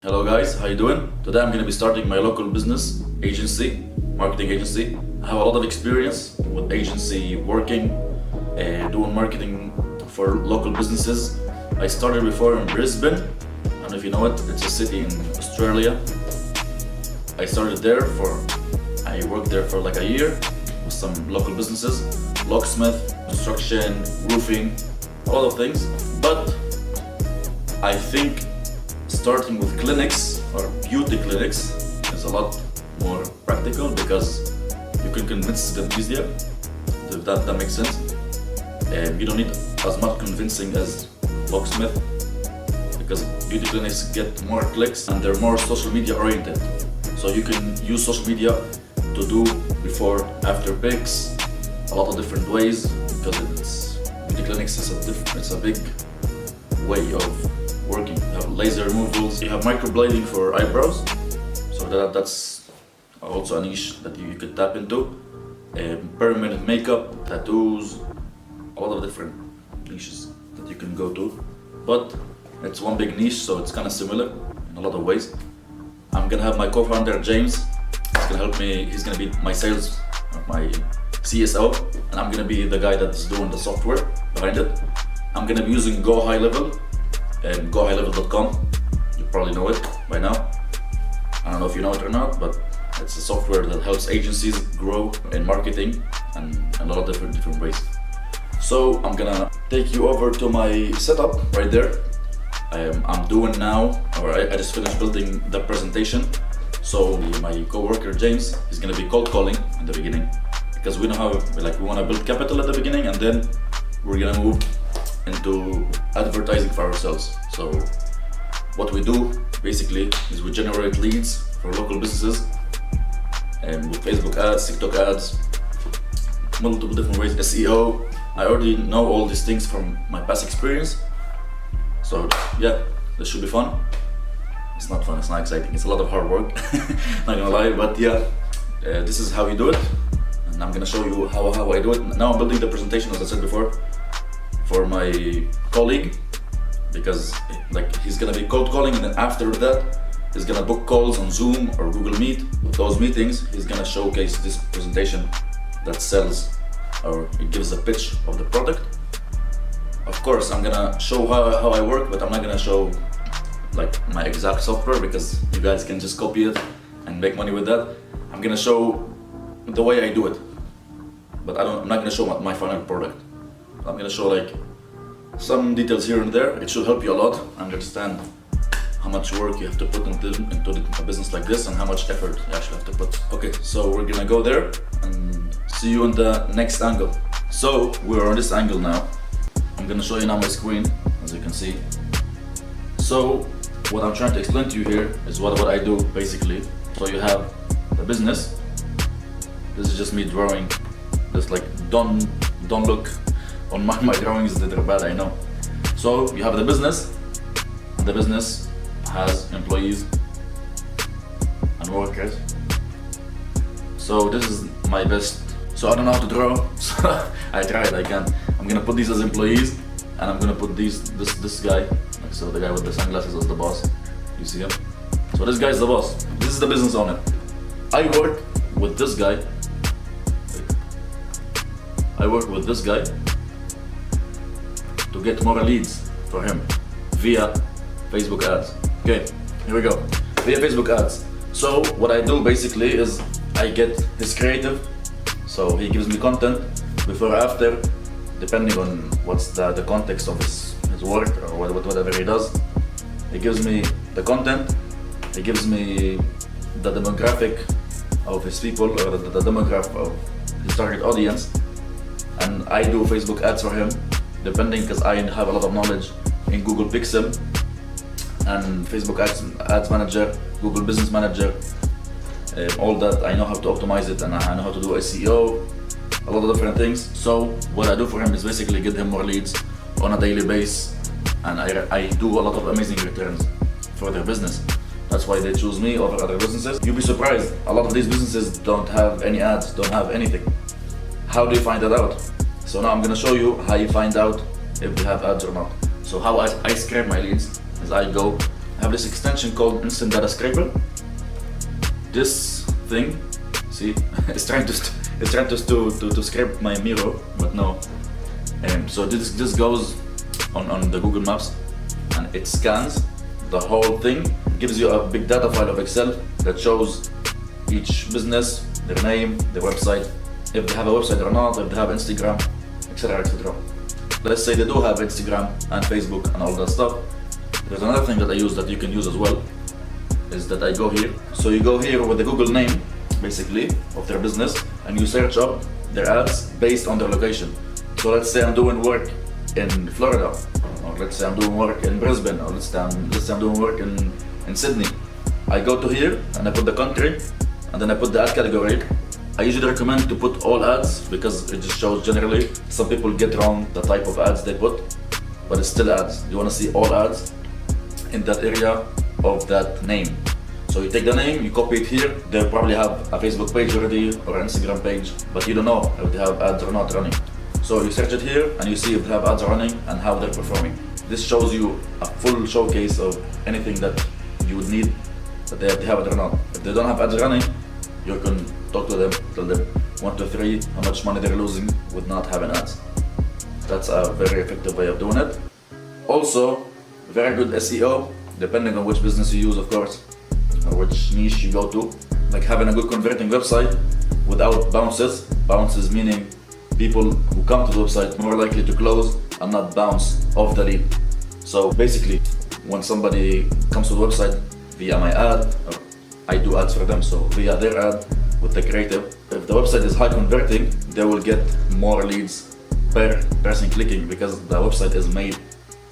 Hello guys, how you doing? Today I'm going to be starting my local business agency, marketing agency. I have a lot of experience with agency working, doing marketing for local businesses. I started before in Brisbane. I don't know if you know it, it's a city in Australia. I worked there for like a year with some local businesses, locksmith, construction, roofing, a lot of things. But I think starting with clinics or beauty clinics is a lot more practical because you can convince them easier, if that makes sense. And you don't need as much convincing as locksmith because beauty clinics get more clicks and they're more social media oriented. So you can use social media to do before, after pics, a lot of different ways because beauty clinics it's a big way of working. You have laser removals, you have microblading for eyebrows, so that's also a niche that you could tap into. Permanent makeup, tattoos, a lot of different niches that you can go to, but it's one big niche, so it's kind of similar in a lot of ways. I'm gonna have my co-founder James. He's gonna help me. He's gonna be my my CSO, and I'm gonna be the guy that's doing the software behind it. I'm gonna be using gohighlevel and gohighlevel.com. You probably know it by now. I don't know if you know it or not, but it's a software that helps agencies grow in marketing and a lot of different ways. So I'm gonna take you over to my setup right there. I'm doing now, or I just finished building the presentation. So my co-worker James is gonna be cold calling in the beginning because we know how we want to build capital at the beginning, and then we're gonna move into advertising for ourselves. So what we do basically is we generate leads for local businesses and with Facebook ads, TikTok ads, multiple different ways, SEO. I already know all these things from my past experience. So yeah, this should be fun. It's not fun, it's not exciting, it's a lot of hard work, not gonna lie, but yeah, this is how you do it. And I'm gonna show you how I do it. Now I'm building the presentation, as I said before, for my colleague, because he's gonna be cold calling, and then after that he's gonna book calls on Zoom or Google Meet. With those meetings he's gonna showcase this presentation that sells, or it gives a pitch of the product. Of course I'm gonna show how I work, but I'm not gonna show my exact software because you guys can just copy it and make money with that. I'm gonna show the way I do it, but I'm not gonna show my final product. I'm gonna show some details here and there. It should help you a lot understand how much work you have to put into a business like this and how much effort you actually have to put. Okay, so we're gonna go there and see you on the next angle. So we're on this angle now. I'm gonna show you now my screen, as you can see. So what I'm trying to explain to you here is what I do basically. So you have the business. This is just me drawing. Just don't look on my drawings that are bad, I know. So you have the business, and the business has employees and workers. So this is my best. So I don't know how to draw, so I tried, I can't. I'm gonna put these as employees, and I'm gonna put this guy, so the guy with the sunglasses as the boss. You see him? So this guy is the boss. This is the business owner. I work with this guy. I work with this guy to get more leads for him via Facebook ads. Okay, here we go. Via Facebook ads. So what I do basically is I get his creative. So he gives me content before or after, depending on what's the context of his work or whatever he does. He gives me the content, he gives me the demographic of his people, or the demographic of his target audience, and I do Facebook ads for him, depending, because I have a lot of knowledge in Google Pixel and Facebook Ads Manager, Google Business Manager, all that. I know how to optimize it, and I know how to do SEO, a lot of different things. So what I do for him is basically get him more leads on a daily basis, and I do a lot of amazing returns for their business. That's why they choose me over other businesses. You'll be surprised, a lot of these businesses don't have any ads, don't have anything. How do you find that out? So now I'm gonna show you how you find out if you have ads or not. So how I scrape my leads is I go I have this extension called Instant Data Scraper. This thing, see, it's trying to scrape my mirror, but no. So this goes on the Google Maps, and it scans the whole thing, gives you a big data file of Excel that shows each business, their name, their website, if they have a website or not, if they have Instagram, etc, etc. Let's say they do have Instagram and Facebook and all that stuff. There's another thing that I use that you can use as well, is that I go here. So you go here with the Google name, basically, of their business, and you search up their ads based on their location. So let's say I'm doing work in Florida, or let's say I'm doing work in Brisbane, or let's say I'm doing work in Sydney. I go to here and I put the country, and then I put the ad category. I usually recommend to put all ads because it just shows generally. Some people get wrong the type of ads they put, but it's still ads. You want to see all ads in that area of that name. So you take the name, you copy it here. They'll probably have a Facebook page already or an Instagram page, but you don't know if they have ads or not running. So you search it here and you see if they have ads running and how they're performing. This shows you a full showcase of anything that you would need, that they have it or not. If they don't have ads running, you can talk to them, tell them 1, 2, 3, how much money they're losing with not having ads. That's a very effective way of doing it. Also, very good SEO, depending on which business you use, of course, or which niche you go to. Like having a good converting website without bounces. Bounces meaning people who come to the website more likely to close and not bounce off the lead. So basically, when somebody comes to the website via my ad, or I do ads for them, so via their ad with the creative, if the website is high converting, they will get more leads per person clicking because the website is made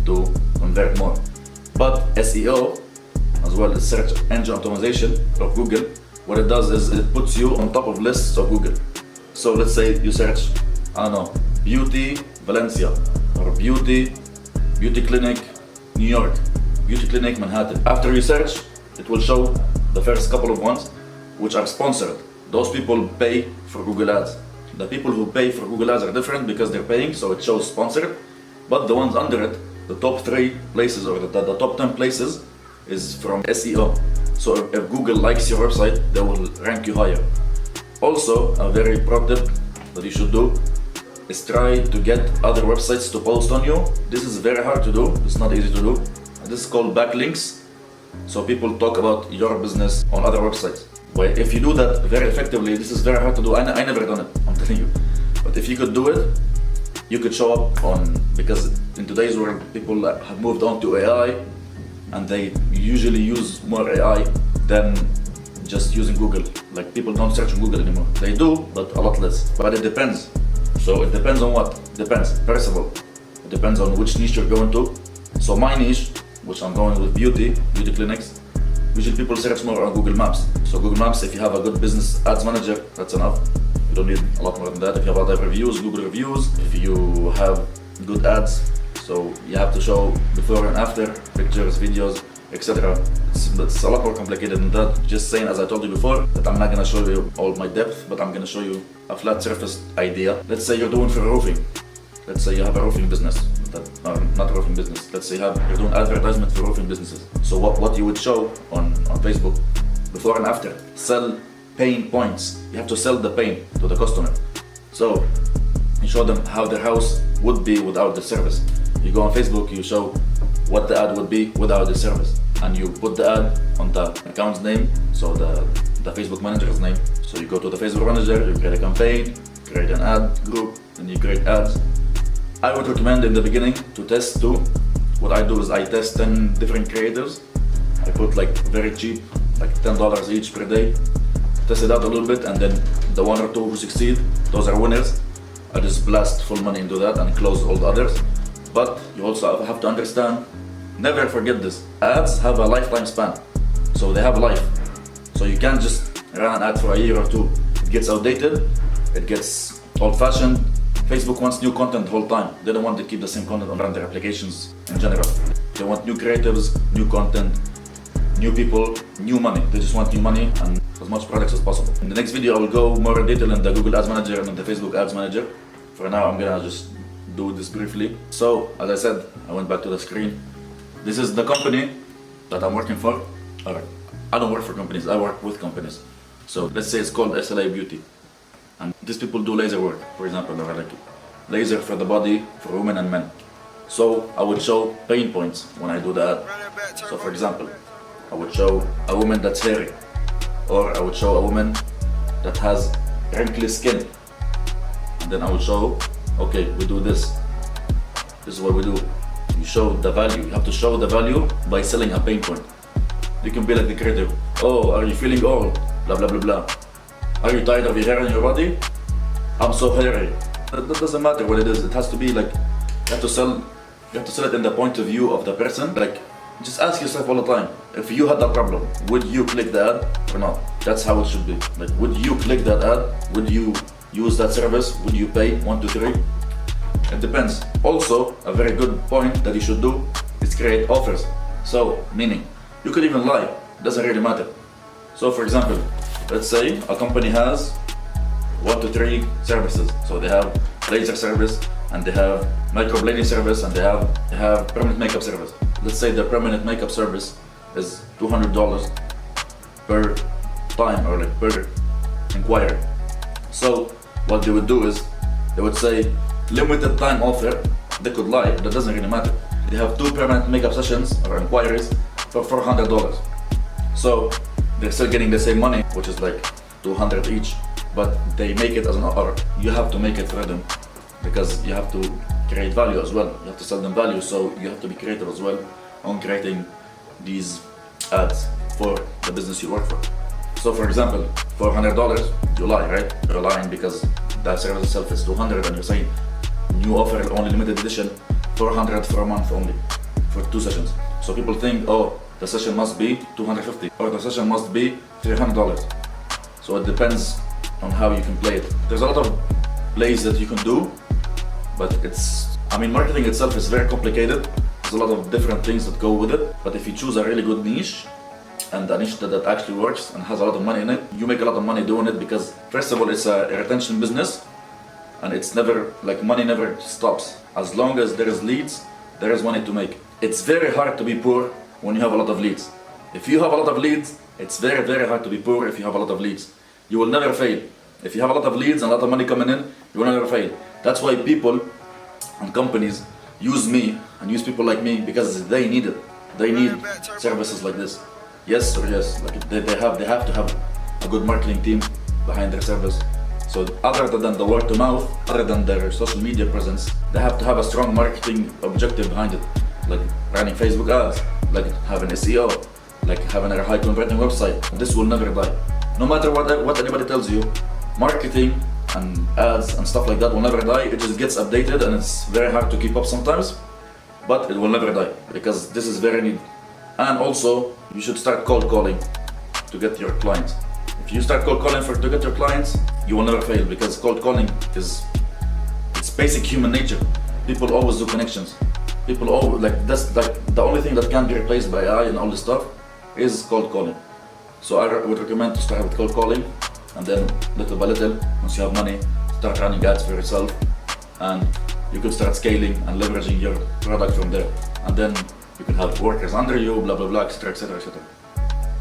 to convert more. But SEO, as well as search engine optimization of Google, what it does is it puts you on top of lists of Google. So let's say you search, I don't know, beauty Valencia, or beauty clinic New York, beauty clinic Manhattan. After you search, it will show the first couple of ones which are sponsored. Those people pay for Google Ads. The people who pay for Google Ads are different because they're paying, so it shows sponsored. But the ones under it, the top 3 places or the top 10 places is from SEO. So if Google likes your website, they will rank you higher. Also, a very pro tip that you should do is try to get other websites to post on you. This is very hard to do, it's not easy to do. This is called backlinks. So people talk about your business on other websites. But if you do that very effectively, this is very hard to do. I never done it, I'm telling you. But if you could do it, you could show up on, because in today's world, people have moved on to AI, and they usually use more AI than just using Google. Like people don't search on Google anymore. They do, but a lot less. But it depends. So it depends on what? Depends. First of all, it depends on which niche you're going to. So my niche, which I'm going with beauty clinics, usually people search more on Google Maps. So Google Maps, if you have a good business ads manager, that's enough. You don't need a lot more than that. If you have other reviews, Google reviews, if you have good ads, so you have to show before and after, pictures, videos, etc. It's a lot more complicated than that. Just saying, as I told you before, that I'm not gonna show you all my depth, but I'm gonna show you a flat surface idea. Let's say you're doing for roofing. Let's say you have a roofing business. Not a roofing business. Let's say you're doing advertisement for roofing businesses. So what you would show on Facebook, before and after, sell pain points. You have to sell the pain to the customer. So you show them how their house would be without the service. You go on Facebook, you show what the ad would be without the service, and you put the ad on the account's name, so the Facebook manager's name. So you go to the Facebook manager, you create a campaign, create an ad group, and you create ads. I would recommend in the beginning to test too. What I do is I test 10 different creators. I put like very cheap, like $10 each per day. Test it out a little bit, and then the 1 or 2 who succeed, those are winners. I just blast full money into that and close all the others. But you also have to understand, never forget this, ads have a lifetime span. So they have a life. So you can't just run an ad for a year or 2. It gets outdated, it gets old-fashioned. Facebook wants new content the whole time. They don't want to keep the same content on their applications in general. They want new creatives, new content, new people, new money. They just want new money and as much products as possible. In the next video, I will go more in detail in the Google Ads Manager and in the Facebook Ads Manager. For now, I'm gonna just do this briefly. So, as I said, I went back to the screen. This is the company that I'm working for, or I don't work for companies, I work with companies. So let's say it's called SLA Beauty. And these people do laser work, for example, or like laser for the body for women and men. So I would show pain points when I do that. So for example, I would show a woman that's hairy, or I would show a woman that has wrinkly skin. And then I would show, okay, we do this. This is what we do. You show the value. You have to show the value by selling a pain point. You can be like the creative. Oh, are you feeling old? Blah, blah, blah, blah. Are you tired of your hair on your body? I'm so hairy. That doesn't matter what it is. It has to be like, you have to sell it in the point of view of the person. Like, just ask yourself all the time, if you had that problem, would you click the ad or not? That's how it should be. Like, would you click that ad? Would you use that service? Would you pay 1, 2, 3? It depends. Also, a very good point that you should do is create offers. So, meaning, you could even lie. It doesn't really matter. So, for example, let's say a company has 1 to 3 services. So they have laser service, and they have microblading service, and they have permanent makeup service. Let's say the permanent makeup service is $200 per time, or like per inquiry. So what they would do is they would say limited time offer. They could lie, but that doesn't really matter. They have 2 permanent makeup sessions or inquiries for $400. So they're still getting the same money, which is like $200 each, but they make it as an offer. You have to make it for them because you have to create value as well. You have to sell them value, so you have to be creative as well on creating these ads for the business you work for. So for example, $400, you lie, right? You're lying because that service itself is $200 and you're saying new offer, only limited edition, $400 for a month only, for 2 sessions. So people think, oh, the session must be $250 or the session must be $300. So it depends on how you can play it. There's a lot of plays that you can do, but marketing itself is very complicated. There's a lot of different things that go with it. But if you choose a really good niche, and a niche that actually works and has a lot of money in it, you make a lot of money doing it because first of all, it's a retention business, and it's never, like, money never stops. As long as there is leads, there is money to make. It's very hard to be poor when you have a lot of leads. If you have a lot of leads, it's very, very hard to be poor if you have a lot of leads. You will never fail. If you have a lot of leads and a lot of money coming in, you will never fail. That's why people and companies use me and use people like me, because they need it. They need services like this. Yes or yes, like they have to have a good marketing team behind their service. So other than the word to mouth, other than their social media presence, they have to have a strong marketing objective behind it, like running Facebook ads, like having SEO, like having a high converting website. This will never die. No matter what anybody tells you, marketing and ads and stuff like that will never die. It just gets updated and it's very hard to keep up sometimes, but it will never die because this is very neat. And also, you should start cold calling to get your clients. If you start cold calling to get your clients, you will never fail, because cold calling it's basic human nature. People always do connections. People always, that's like the only thing that can be replaced by AI and all this stuff is cold calling. So I would recommend to start with cold calling, and then little by little, once you have money, start running ads for yourself, and you could start scaling and leveraging your product from there. And then you can have workers under you, blah blah blah, etc, etc, etc.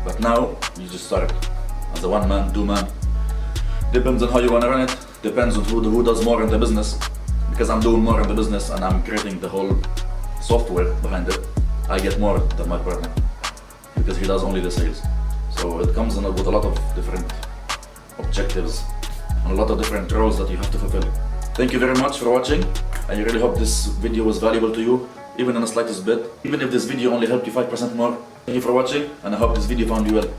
But now you just start as a 1-man, 2-man. Depends on how you want to run it. Depends on who does more in the business. Because I'm doing more in the business and I'm creating the whole software behind it, I get more than my partner because he does only the sales. So it comes in with a lot of different objectives and a lot of different roles that you have to fulfill. Thank you very much for watching. I really hope this video was valuable to you, even in the slightest bit. Even if this video only helped you 5% more. Thank you for watching, and I hope this video found you well.